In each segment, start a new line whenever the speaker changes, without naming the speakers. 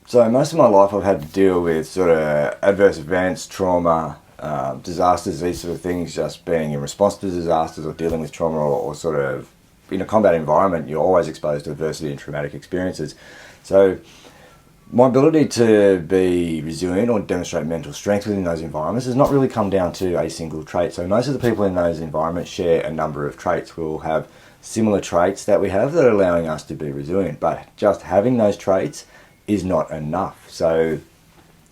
So most of my life I've had to deal with sort of adverse events, trauma, disasters, these sort of things, just being in response to disasters or dealing with trauma or sort of in a combat environment, you're always exposed to adversity and traumatic experiences. So my ability to be resilient or demonstrate mental strength within those environments has not really come down to a single trait. So most of the people in those environments share a number of traits. We'll have similar traits that we have that are allowing us to be resilient, but just having those traits is not enough. So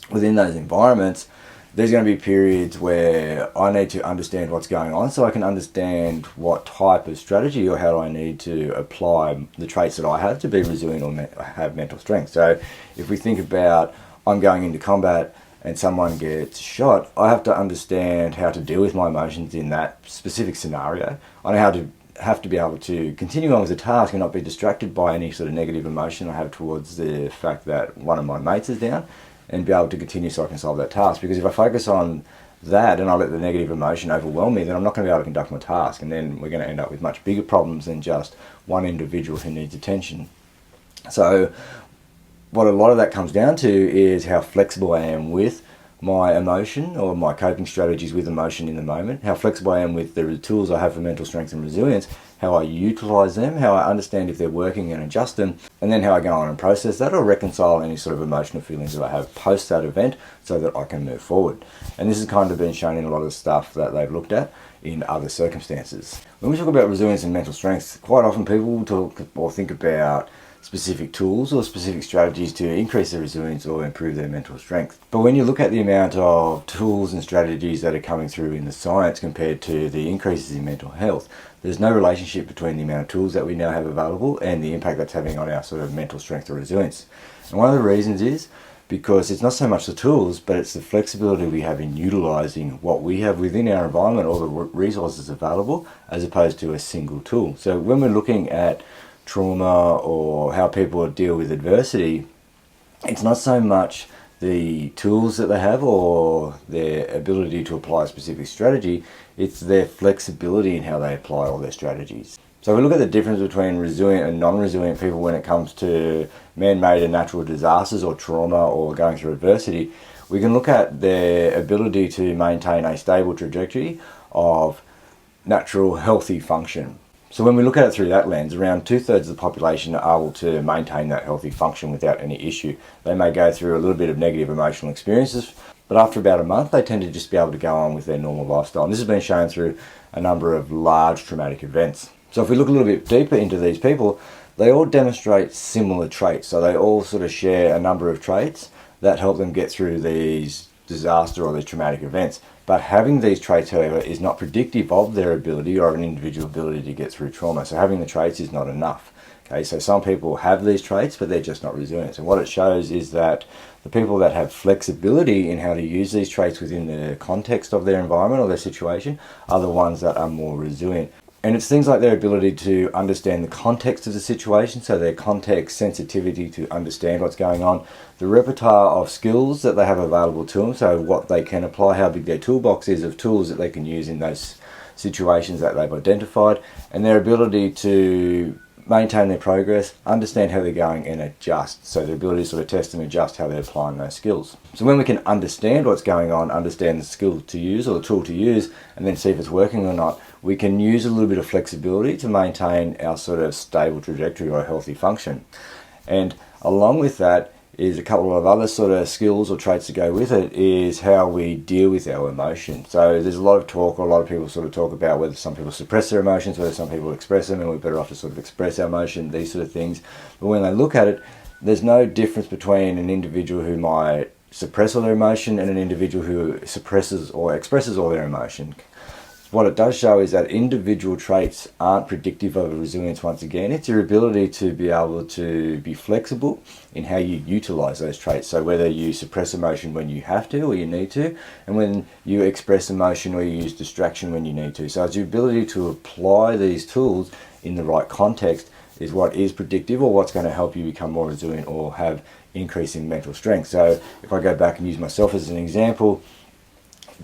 within those environments, there's going to be periods where I need to understand what's going on so I can understand what type of strategy or how do I need to apply the traits that I have to be resilient or have mental strength. So if we think about I'm going into combat and someone gets shot, I have to understand how to deal with my emotions in that specific scenario. I know have to be able to continue on with the task and not be distracted by any sort of negative emotion I have towards the fact that one of my mates is down, and be able to continue so I can solve that task. Because if I focus on that and I let the negative emotion overwhelm me, then I'm not going to be able to conduct my task, and then we're going to end up with much bigger problems than just one individual who needs attention. So what a lot of that comes down to is how flexible I am with my emotion or my coping strategies with emotion in the moment, how flexible I am with the tools I have for mental strength and resilience, how I utilize them, how I understand if they're working and adjust them, and then how I go on and process that or reconcile any sort of emotional feelings that I have post that event so that I can move forward. And this has kind of been shown in a lot of stuff that they've looked at in other circumstances. When we talk about resilience and mental strength, quite often people talk or think about specific tools or specific strategies to increase their resilience or improve their mental strength. But when you look at the amount of tools and strategies that are coming through in the science compared to the increases in mental health, there's no relationship between the amount of tools that we now have available and the impact that's having on our sort of mental strength or resilience. And one of the reasons is because it's not so much the tools, but it's the flexibility we have in utilising what we have within our environment or the resources available as opposed to a single tool. So when we're looking at trauma or how people deal with adversity, it's not so much the tools that they have or their ability to apply a specific strategy, it's their flexibility in how they apply all their strategies. So if we look at the difference between resilient and non-resilient people when it comes to man-made and natural disasters or trauma or going through adversity, we can look at their ability to maintain a stable trajectory of natural healthy function. So when we look at it through that lens, around 2/3 of the population are able to maintain that healthy function without any issue. They may go through a little bit of negative emotional experiences, but after about a month, they tend to just be able to go on with their normal lifestyle. And this has been shown through a number of large traumatic events. So if we look a little bit deeper into these people, they all demonstrate similar traits. So they all sort of share a number of traits that help them get through these disaster or these traumatic events. But having these traits, however, is not predictive of their ability or an individual ability to get through trauma. So having the traits is not enough. Okay, so some people have these traits, but they're just not resilient. And what it shows is that the people that have flexibility in how to use these traits within the context of their environment or their situation are the ones that are more resilient. And it's things like their ability to understand the context of the situation, so their context sensitivity to understand what's going on, the repertoire of skills that they have available to them, so what they can apply, how big their toolbox is of tools that they can use in those situations that they've identified, and their ability to maintain their progress, understand how they're going and adjust. So the ability to sort of test and adjust how they're applying those skills. So when we can understand what's going on, understand the skill to use or the tool to use, and then see if it's working or not, we can use a little bit of flexibility to maintain our sort of stable trajectory or healthy function. And along with that is a couple of other sort of skills or traits to go with it is how we deal with our emotion. So there's a lot of talk, or a lot of people sort of talk about whether some people suppress their emotions, whether some people express them, and we're better off to sort of express our emotion, these sort of things. But when they look at it, there's no difference between an individual who might suppress all their emotion and an individual who suppresses or expresses all their emotion. What it does show is that individual traits aren't predictive of resilience once again. It's your ability to be able to be flexible in how you utilize those traits. So whether you suppress emotion when you have to or you need to, and when you express emotion or you use distraction when you need to. So it's your ability to apply these tools in the right context is what is predictive or what's going to help you become more resilient or have increasing mental strength. So if I go back and use myself as an example,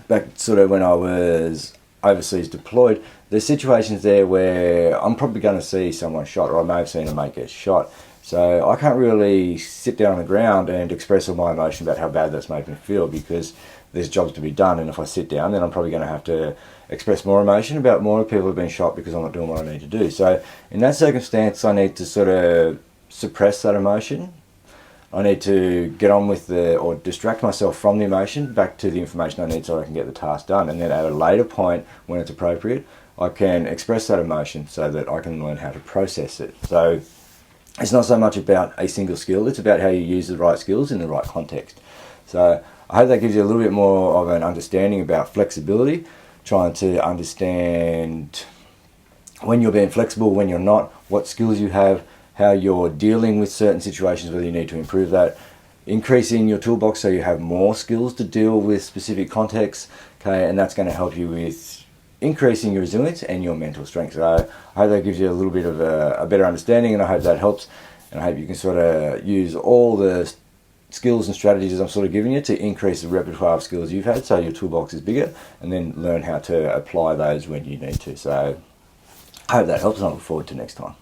back sort of when I was overseas deployed, there's situations there where I'm probably going to see someone shot, or I may have seen a mate get shot, So I can't really sit down on the ground and express all my emotion about how bad that's made me feel, because there's jobs to be done, and if I sit down then I'm probably going to have to express more emotion about more people who've been shot because I'm not doing what I need to do. So in that circumstance I need to sort of suppress that emotion. I need to get on with or distract myself from the emotion back to the information I need so I can get the task done, and then at a later point when it's appropriate I can express that emotion so that I can learn how to process it. So it's not so much about a single skill, it's about how you use the right skills in the right context. So I hope that gives you a little bit more of an understanding about flexibility, trying to understand when you're being flexible, when you're not, what skills you have, how you're dealing with certain situations, whether you need to improve that, increasing your toolbox so you have more skills to deal with specific contexts, okay, and that's going to help you with increasing your resilience and your mental strength. So I hope that gives you a little bit of a better understanding, and I hope that helps, and I hope you can sort of use all the skills and strategies I'm sort of giving you to increase the repertoire of skills you've had so your toolbox is bigger, and then learn how to apply those when you need to. So I hope that helps, and I look forward to next time.